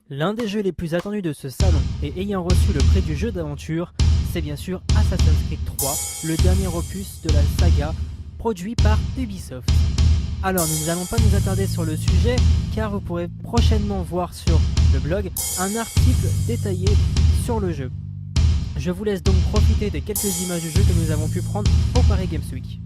L'un des jeux les plus attendus de ce salon et ayant reçu le prix du jeu d'aventure, c'est bien sûr Assassin's Creed 3, le dernier opus de la saga produit par Ubisoft. Alors nous n'allons pas nous attarder sur le sujet car vous pourrez prochainement voir sur le blog un article détaillé sur le jeu. Je vous laisse donc profiter des quelques images du jeu que nous avons pu prendre au Paris Games Week.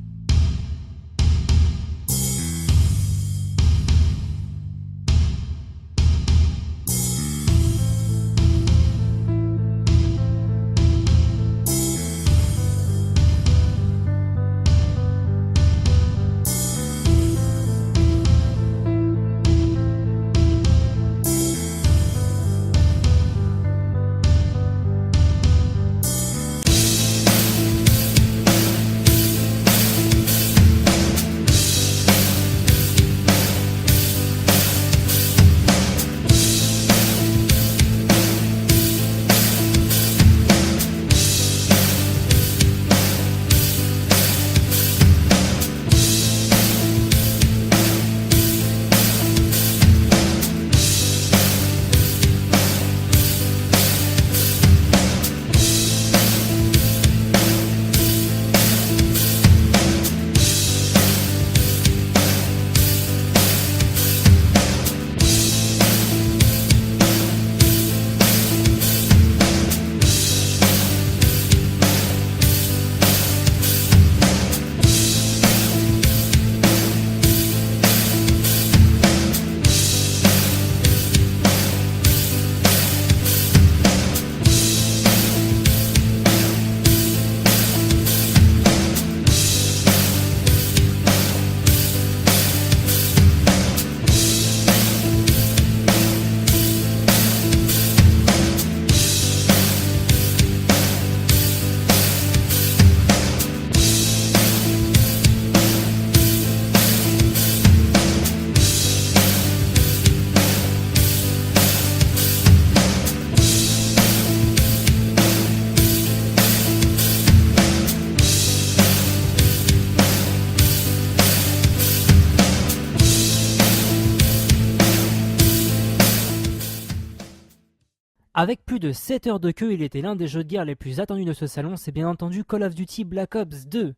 Avec plus de 7 heures de queue, il était l'un des jeux de guerre les plus attendus de ce salon, c'est bien entendu Call of Duty Black Ops 2.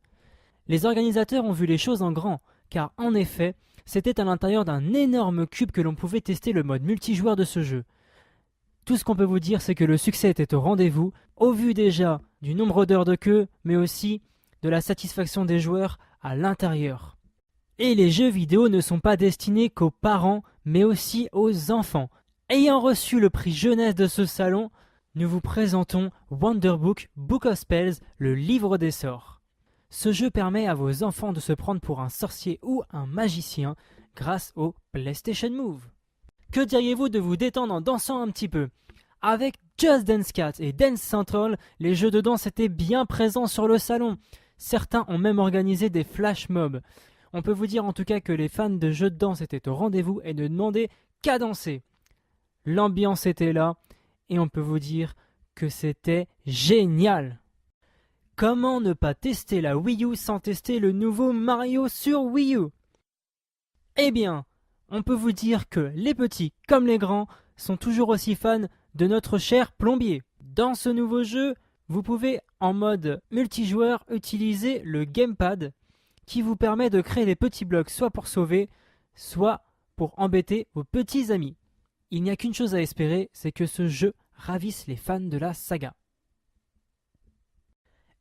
Les organisateurs ont vu les choses en grand, car en effet, c'était à l'intérieur d'un énorme cube que l'on pouvait tester le mode multijoueur de ce jeu. Tout ce qu'on peut vous dire, c'est que le succès était au rendez-vous, au vu déjà du nombre d'heures de queue, mais aussi de la satisfaction des joueurs à l'intérieur. Et les jeux vidéo ne sont pas destinés qu'aux parents, mais aussi aux enfants. Ayant reçu le prix jeunesse de ce salon, nous vous présentons Wonderbook Book of Spells, le livre des sorts. Ce jeu permet à vos enfants de se prendre pour un sorcier ou un magicien grâce au PlayStation Move. Que diriez-vous de vous détendre en dansant un petit peu ? Avec Just Dance 4 et Dance Central, les jeux de danse étaient bien présents sur le salon. Certains ont même organisé des flash mobs. On peut vous dire en tout cas que les fans de jeux de danse étaient au rendez-vous et ne demandaient qu'à danser. L'ambiance était là et on peut vous dire que c'était génial. Comment ne pas tester la Wii U sans tester le nouveau Mario sur Wii U ? Eh bien, on peut vous dire que les petits comme les grands sont toujours aussi fans de notre cher plombier. Dans ce nouveau jeu, vous pouvez en mode multijoueur utiliser le gamepad qui vous permet de créer des petits blocs soit pour sauver, soit pour embêter vos petits amis. Il n'y a qu'une chose à espérer, c'est que ce jeu ravisse les fans de la saga.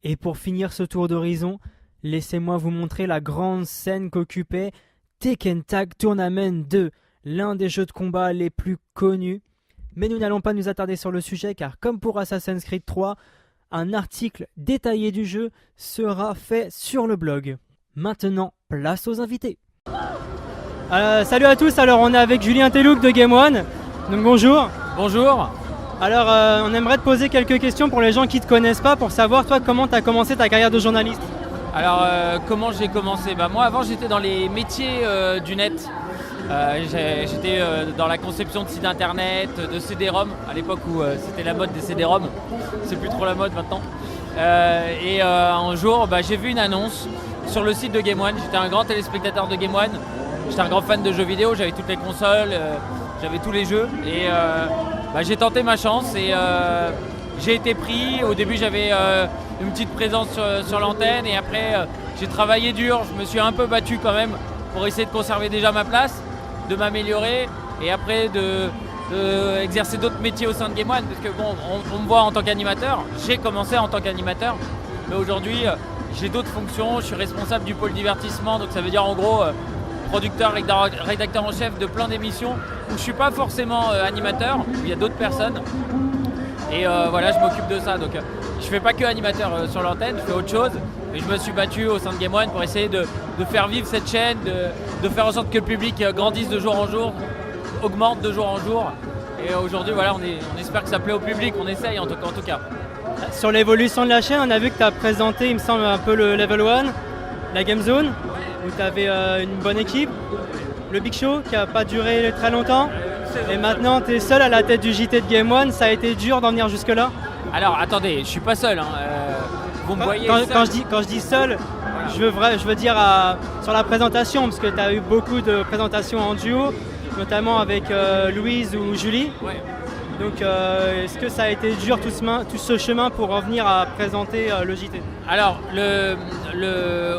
Et pour finir ce tour d'horizon, laissez-moi vous montrer la grande scène qu'occupait Tekken Tag Tournament 2, l'un des jeux de combat les plus connus. Mais nous n'allons pas nous attarder sur le sujet car comme pour Assassin's Creed 3, un article détaillé du jeu sera fait sur le blog. Maintenant, place aux invités. Salut à tous, alors on est avec Julien Telouk de Game One. Donc bonjour. Bonjour. Alors on aimerait te poser quelques questions pour les gens qui ne te connaissent pas, pour savoir toi comment tu as commencé ta carrière de journaliste. Alors comment j'ai commencé ? Moi avant j'étais dans les métiers du net. J'étais dans la conception de sites internet, de CD-ROM, à l'époque où c'était la mode des CD-ROM. C'est plus trop la mode maintenant. Un jour j'ai vu une annonce sur le site de Game One. J'étais un grand téléspectateur de Game One. J'étais un grand fan de jeux vidéo, j'avais toutes les consoles. j'avais tous les jeux et j'ai tenté ma chance et j'ai été pris. Au début j'avais une petite présence sur l'antenne et après j'ai travaillé dur, je me suis un peu battu quand même pour essayer de conserver déjà ma place, de m'améliorer et après de exercer d'autres métiers au sein de Game One parce que bon, on me voit en tant qu'animateur, j'ai commencé en tant qu'animateur, mais aujourd'hui j'ai d'autres fonctions, je suis responsable du pôle divertissement, donc ça veut dire en gros producteur, rédacteur en chef de plein d'émissions où je suis pas forcément animateur, où il y a d'autres personnes et voilà, je m'occupe de ça, donc je fais pas que animateur sur l'antenne, je fais autre chose, mais je me suis battu au sein de Game One pour essayer de faire vivre cette chaîne, de faire en sorte que le public grandisse de jour en jour, augmente de jour en jour. Et aujourd'hui, voilà, on espère que ça plaît au public, on essaye en tout cas. Sur l'évolution de la chaîne, on a vu que tu as présenté, il me semble, un peu le Level 1, la Game Zone, où tu avais une bonne équipe, le Big Show qui n'a pas duré très longtemps, et maintenant tu es seul à la tête du JT de Game One. Ça a été dur d'en venir jusque-là? Alors attendez, je suis pas seul, hein. Vous me voyez seul. Quand je dis seul, voilà. je veux dire sur la présentation, parce que tu as eu beaucoup de présentations en duo, notamment avec Louise ou Julie. Ouais. Donc est-ce que ça a été dur tout ce chemin pour revenir à présenter le JT? Alors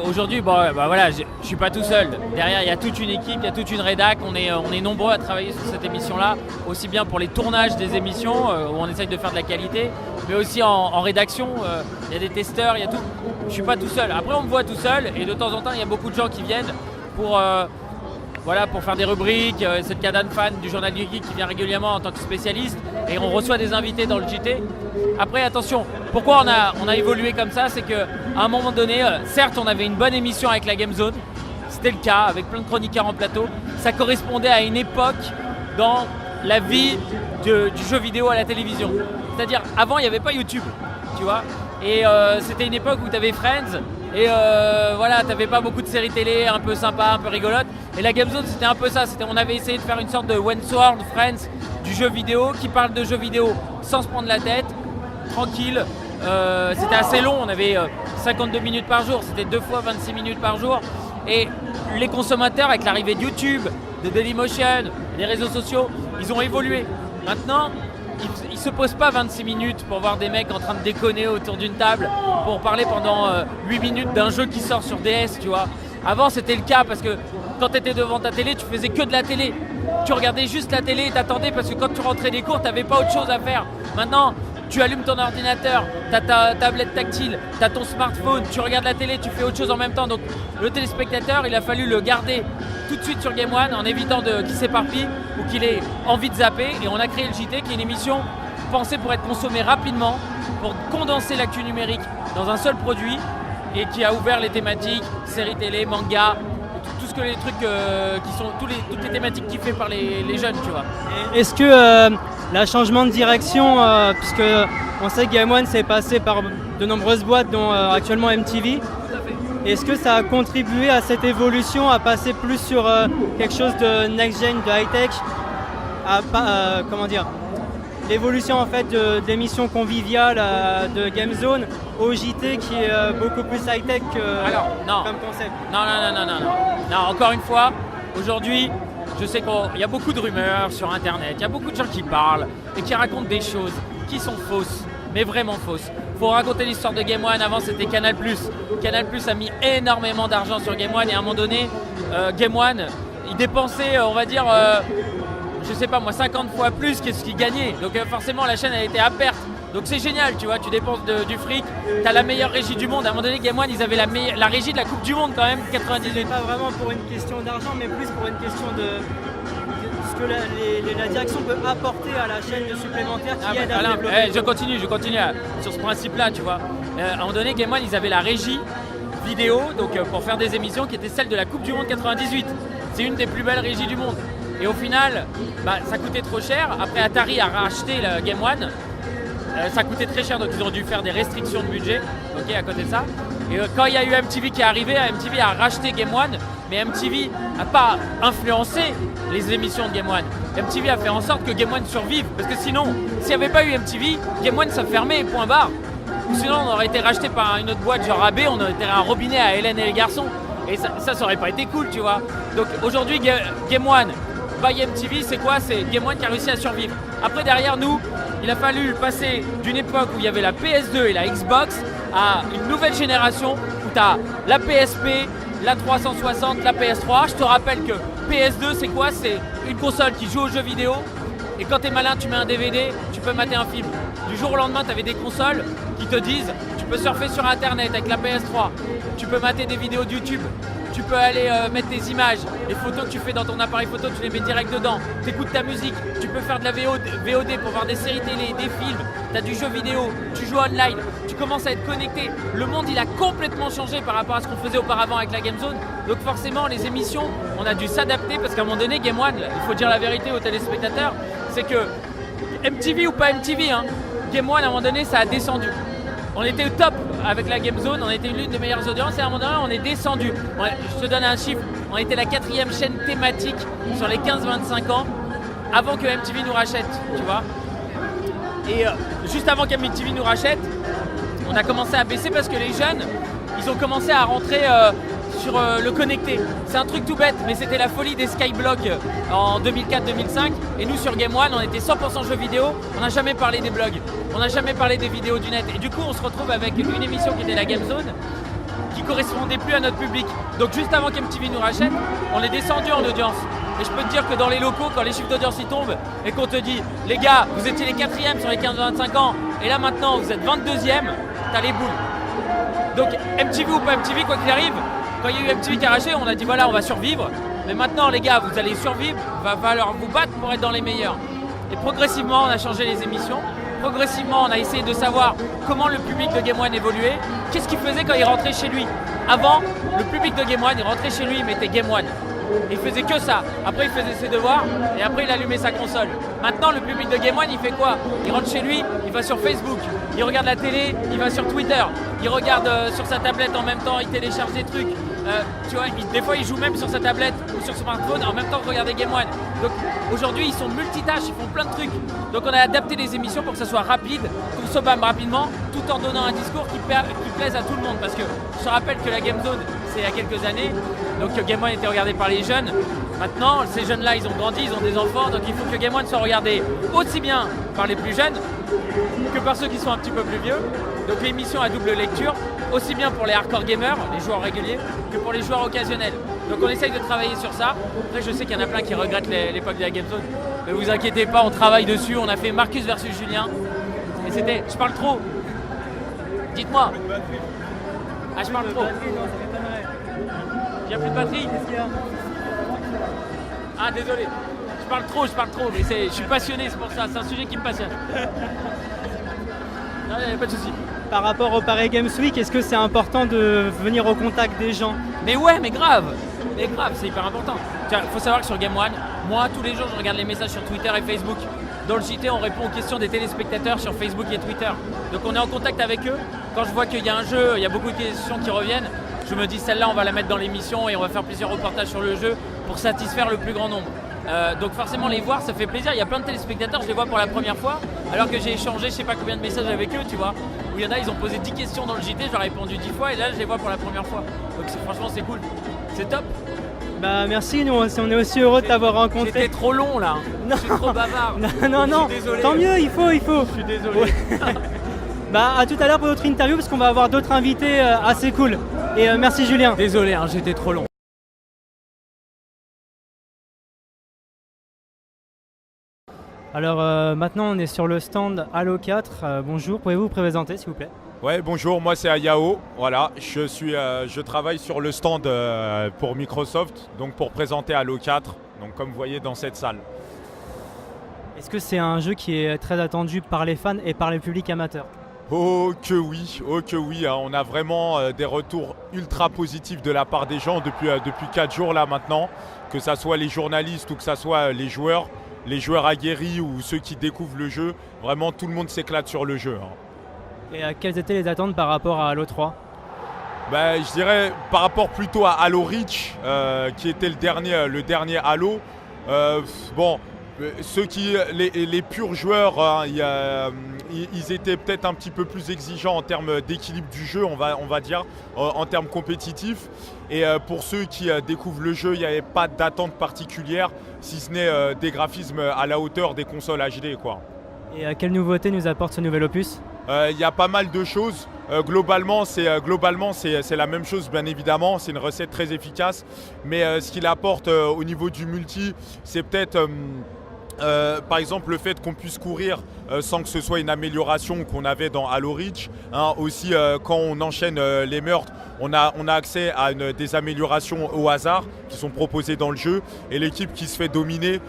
aujourd'hui, voilà, je suis pas tout seul. Derrière, il y a toute une équipe, il y a toute une rédac. On est nombreux à travailler sur cette émission-là, aussi bien pour les tournages des émissions où on essaye de faire de la qualité, mais aussi en rédaction. Il y a des testeurs, il y a tout. Je suis pas tout seul. Après, on me voit tout seul et de temps en temps, il y a beaucoup de gens qui viennent pour faire des rubriques. C'est le cas d'Anne Fan du Journal du Geek qui vient régulièrement en tant que spécialiste et on reçoit des invités dans le JT. Après, attention, pourquoi on a évolué comme ça, c'est qu'à un moment donné, certes, on avait une bonne émission avec la Game Zone, c'était le cas, avec plein de chroniqueurs en plateau. Ça correspondait à une époque dans la vie du jeu vidéo à la télévision. C'est-à-dire, avant, il n'y avait pas YouTube, tu vois, et c'était une époque où tu avais Friends, et voilà, t'avais pas beaucoup de séries télé un peu sympa, un peu rigolote. Et la Game Zone, c'était un peu ça. On avait essayé de faire une sorte de Wentworth Friends du jeu vidéo qui parle de jeux vidéo sans se prendre la tête, tranquille. C'était assez long, on avait 52 minutes par jour, c'était 2 fois 26 minutes par jour. Et les consommateurs, avec l'arrivée de YouTube, de Dailymotion, des réseaux sociaux, ils ont évolué. Maintenant, ils se posent pas 26 minutes pour voir des mecs en train de déconner autour d'une table pour parler pendant 8 minutes d'un jeu qui sort sur DS, tu vois. Avant, c'était le cas parce que quand tu étais devant ta télé, tu faisais que de la télé. Tu regardais juste la télé et t'attendais parce que quand tu rentrais des cours, t'avais pas autre chose à faire. Maintenant, tu allumes ton ordinateur, t'as ta tablette tactile, t'as ton smartphone, tu regardes la télé, tu fais autre chose en même temps. Donc le téléspectateur, il a fallu le garder tout de suite sur Game One en évitant qu'il s'éparpille ou qu'il ait envie de zapper. Et on a créé le JT qui est une émission pensée pour être consommée rapidement, pour condenser l'actu numérique dans un seul produit et qui a ouvert les thématiques, séries télé, manga, tout ce que les trucs qui sont toutes les thématiques kiffées par les jeunes, tu vois. Est-ce que le changement de direction, puisque on sait que Game One s'est passé par de nombreuses boîtes, dont actuellement MTV, est-ce que ça a contribué à cette évolution, à passer plus sur quelque chose de next-gen, de high-tech, comment dire, l'évolution en fait d'émissions conviviales de Game Zone au JT qui est beaucoup plus high-tech comme concept? Non, encore une fois, aujourd'hui, je sais qu'il y a beaucoup de rumeurs sur Internet, il y a beaucoup de gens qui parlent et qui racontent des choses qui sont fausses, mais vraiment fausses. Il faut raconter l'histoire de Game One. Avant, c'était Canal+. Canal+ a mis énormément d'argent sur Game One et à un moment donné, Game One, il dépensait, on va dire, je sais pas moi, 50 fois plus que ce qu'il gagnait. Donc forcément, la chaîne a été à perte. Donc c'est génial, tu vois, tu dépenses du fric, t'as la meilleure régie du monde. À un moment donné, Game One, ils avaient la régie de la Coupe du Monde quand même, 98. Pas vraiment pour une question d'argent, mais plus pour une question de ce que la direction peut apporter à la chaîne de supplémentaires qui aide à développer. Je continue sur ce principe-là, tu vois. À un moment donné, Game One, ils avaient la régie vidéo, donc pour faire des émissions qui étaient celles de la Coupe du Monde 98. C'est une des plus belles régies du monde. Et au final, ça coûtait trop cher. Après, Atari a racheté la Game One. Ça coûtait très cher, donc ils ont dû faire des restrictions de budget, ok, à côté de ça. Et quand il y a eu MTV qui est arrivé, MTV a racheté Game One, mais MTV n'a pas influencé les émissions de Game One. MTV a fait en sorte que Game One survive, parce que sinon, s'il n'y avait pas eu MTV, Game One ça fermait, point barre. Ou sinon, on aurait été racheté par une autre boîte genre AB, on aurait été un robinet à Hélène et les garçons. Et ça aurait pas été cool, tu vois. Donc aujourd'hui, Game One, by MTV, c'est quoi? C'est Game One qui a réussi à survivre. Après, derrière nous, il a fallu passer d'une époque où il y avait la PS2 et la Xbox à une nouvelle génération où tu as la PSP, la 360, la PS3. Je te rappelle que PS2, c'est quoi? C'est une console qui joue aux jeux vidéo. Et quand tu es malin, tu mets un DVD, tu peux mater un film. Du jour au lendemain, tu avais des consoles qui te disent tu peux surfer sur Internet avec la PS3, tu peux mater des vidéos de YouTube, tu peux aller mettre tes images, les photos que tu fais dans ton appareil photo, tu les mets direct dedans, tu écoutes ta musique, tu peux faire de la VOD pour voir des séries télé, des films, tu as du jeu vidéo, tu joues online, tu commences à être connecté. Le monde, il a complètement changé par rapport à ce qu'on faisait auparavant avec la Game Zone. Donc forcément, les émissions, on a dû s'adapter parce qu'à un moment donné, Game One, il faut dire la vérité aux téléspectateurs, c'est que MTV ou pas MTV, hein, Game One, à un moment donné, ça a descendu. On était au top avec la Game Zone, on était l'une des meilleures audiences et à un moment donné, on est descendu. Je te donne un chiffre, on était la 4e chaîne thématique sur les 15-25 ans avant que MTV nous rachète, tu vois. Et juste avant qu'MTV nous rachète, on a commencé à baisser parce que les jeunes, ils ont commencé à rentrer sur le connecté. C'est un truc tout bête, mais c'était la folie des Skyblock en 2004-2005. Et nous, sur Game One, on était 100% jeux vidéo. On n'a jamais parlé des blogs. On n'a jamais parlé des vidéos du net. Et du coup, on se retrouve avec une émission qui était la Game Zone, qui correspondait plus à notre public. Donc juste avant qu'MTV nous rachète, on est descendu en audience. Et je peux te dire que dans les locaux, quand les chiffres d'audience y tombent, et qu'on te dit, les gars, vous étiez les 4e sur les 15-25 ans, et là maintenant, vous êtes 22e, t'as les boules. Donc MTV ou pas MTV, quoi qu'il arrive, quand il y a eu MTV qui a racheté, on a dit voilà, on va survivre. Mais maintenant, les gars, vous allez survivre, va falloir vous battre pour être dans les meilleurs. Et progressivement, on a changé les émissions. Progressivement, on a essayé de savoir comment le public de Game One évoluait. Qu'est-ce qu'il faisait quand il rentrait chez lui? Avant, le public de Game One, il rentrait chez lui, il mettait Game One. Il faisait que ça. Après, il faisait ses devoirs et après, il allumait sa console. Maintenant, le public de Game One, il fait quoi? Il rentre chez lui, il va sur Facebook, il regarde la télé, il va sur Twitter, il regarde sur sa tablette en même temps, il télécharge des trucs. Tu vois, des fois, il joue même sur sa tablette ou sur son smartphone en même temps que regarder Game One. Donc, aujourd'hui, ils sont multitâches, ils font plein de trucs. Donc, on a adapté les émissions pour que ça soit rapide, consommable rapidement, tout en donnant un discours qui plaise à tout le monde. Parce que je te rappelle que la Game Zone, c'est il y a quelques années. Donc, Game One était regardé par les jeunes. Maintenant, ces jeunes-là, ils ont grandi, ils ont des enfants. Donc, il faut que Game One soit regardé aussi bien par les plus jeunes que par ceux qui sont un petit peu plus vieux. Donc, l'émission à double lecture, aussi bien pour les hardcore gamers, les joueurs réguliers, que pour les joueurs occasionnels. Donc on essaye de travailler sur ça. Après je sais qu'il y en a plein qui regrettent l'époque de la Game Zone. Mais vous inquiétez pas, on travaille dessus. On a fait Marcus versus Julien. Et c'était... Je parle trop. Dites-moi. Ah, je parle trop. Il n'y a plus de batterie. Ah, désolé. Je parle trop. Mais je suis passionné, c'est pour ça. C'est un sujet qui me passionne. Non, il n'y a pas de souci. Par rapport au Paris Games Week, est-ce que c'est important de venir au contact des gens? Mais ouais, mais grave, c'est hyper important. Il faut savoir que sur Game One, moi tous les jours je regarde les messages sur Twitter et Facebook. Dans le JT, on répond aux questions des téléspectateurs sur Facebook et Twitter. Donc on est en contact avec eux. Quand je vois qu'il y a un jeu, il y a beaucoup de questions qui reviennent, je me dis celle-là on va la mettre dans l'émission et on va faire plusieurs reportages sur le jeu pour satisfaire le plus grand nombre. Donc forcément les voir ça fait plaisir, il y a plein de téléspectateurs, je les vois pour la première fois alors que j'ai échangé je sais pas combien de messages avec eux, tu vois, où il y en a ils ont posé 10 questions dans le JT, je leur ai répondu 10 fois et là je les vois pour la première fois. Donc franchement c'est cool, c'est top. Bah merci, nous on est aussi heureux de t'avoir rencontré. C'était trop long là, je suis trop bavard. Non, tant mieux, il faut. Je suis désolé. Ouais. Bah à tout à l'heure pour notre interview parce qu'on va avoir d'autres invités assez cool. Et merci Julien. Désolé, hein, j'étais trop long. Alors maintenant on est sur le stand Halo 4. Bonjour, pouvez-vous vous présenter s'il vous plaît? Ouais, bonjour, moi c'est Ayao. Voilà, je travaille sur le stand pour Microsoft, donc pour présenter Halo 4, donc comme vous voyez dans cette salle. Est-ce que c'est un jeu qui est très attendu par les fans et par le public amateur? Oh que oui, hein. On a vraiment des retours ultra positifs de la part des gens depuis 4 jours là maintenant, que ça soit les journalistes ou que ça soit les joueurs aguerris ou ceux qui découvrent le jeu, vraiment tout le monde s'éclate sur le jeu. Hein. Et quelles étaient les attentes par rapport à Halo 3? Je dirais par rapport plutôt à Halo Reach, qui était le dernier Halo. Les purs joueurs, hein, ils étaient peut-être un petit peu plus exigeants en termes d'équilibre du jeu, on va dire, en termes compétitifs. Et pour ceux qui découvrent le jeu, il n'y avait pas d'attente particulière, si ce n'est des graphismes à la hauteur des consoles HD, quoi. Et quelle nouveauté nous apporte ce nouvel opus? Il y a pas mal de choses. Globalement, c'est la même chose, bien évidemment. C'est une recette très efficace. Mais ce qu'il apporte au niveau du multi, c'est peut-être... par exemple, le fait qu'on puisse courir sans que ce soit une amélioration qu'on avait dans Halo Reach. Aussi, quand on enchaîne les meurtres, on a accès à des améliorations au hasard qui sont proposées dans le jeu. Et l'équipe qui se fait dominer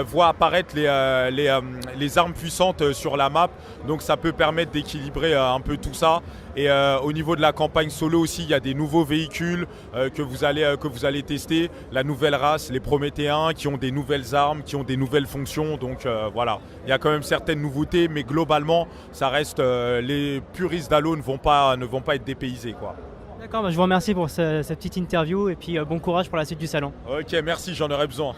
voit apparaître les armes puissantes sur la map. Donc ça peut permettre d'équilibrer un peu tout ça. Et au niveau de la campagne solo aussi, il y a des nouveaux véhicules que vous allez tester. La nouvelle race, les Prométhéens, qui ont des nouvelles armes, qui ont des nouvelles fonctions. Donc voilà, il y a quand même certaines nouveautés, mais globalement, ça reste les puristes d'Halo ne vont pas être dépaysés, quoi. D'accord, je vous remercie pour cette petite interview et puis bon courage pour la suite du salon. Ok, merci, j'en aurais besoin.